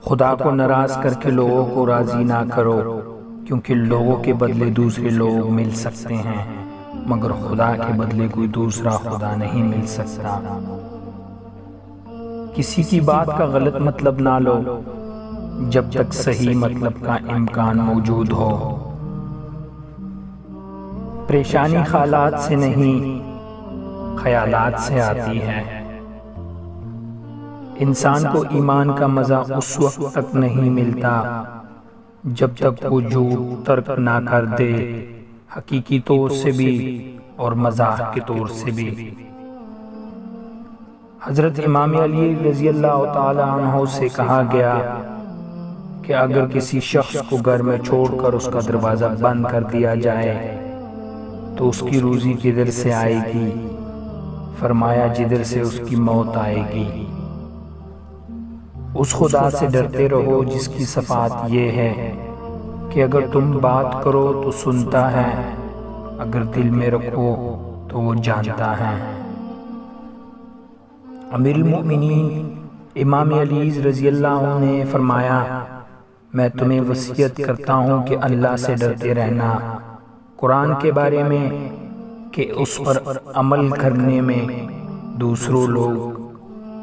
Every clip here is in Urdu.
خدا کو ناراض کر کے لوگوں کو راضی نہ کرو، کیونکہ لوگوں کے بدلے دوسرے لوگ مل سکتے ہیں مگر خدا کے بدلے کوئی دوسرا خدا نہیں مل سکتا۔ کسی کی بات کا غلط مطلب نہ لو جب تک صحیح مطلب کا امکان موجود ہو۔ پریشانی حالات سے نہیں، خیالات سے آتی ہے۔ انسان کو ایمان کا مزہ اس وقت تک نہیں ملتا جب تک وہ جھوٹ ترک نہ کر دے، حقیقی طور سے بھی اور مزاح کے طور سے بھی۔ حضرت امام علی رضی اللہ تعالی عنہ سے کہا گیا کہ اگر کسی شخص کو گھر میں چھوڑ کر اس کا دروازہ بند کر دیا جائے تو اس کی روزی کدھر سے آئے گی؟ فرمایا جدھر سے اس کی موت آئے گی۔ اس خدا سے ڈرتے رہو جس کی صفات یہ ہے کہ اگر تم بات کرو تو سنتا ہے، اگر دل میں رکھو تو وہ جانتا ہے۔ امیر المؤمنین امام علی رضی اللہ عنہ نے فرمایا، میں تمہیں وصیت کرتا ہوں کہ اللہ سے ڈرتے رہنا، قرآن کے بارے میں کہ اس پر عمل کرنے میں دوسروں لوگ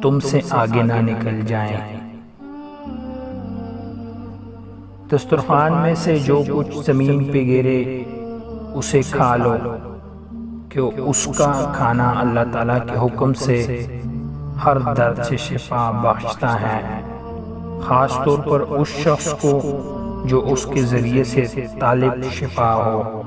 تم سے آگے نہ نکل جائیں۔ دسترخوان میں سے جو کچھ زمین پہ گرے اسے کھا لو، کہ اس کا کھانا اللہ تعالیٰ کے حکم سے ہر درد سے شفا بخشتا ہے، خاص طور پر اس شخص کو جو اس کے ذریعے سے طالب شفا ہو۔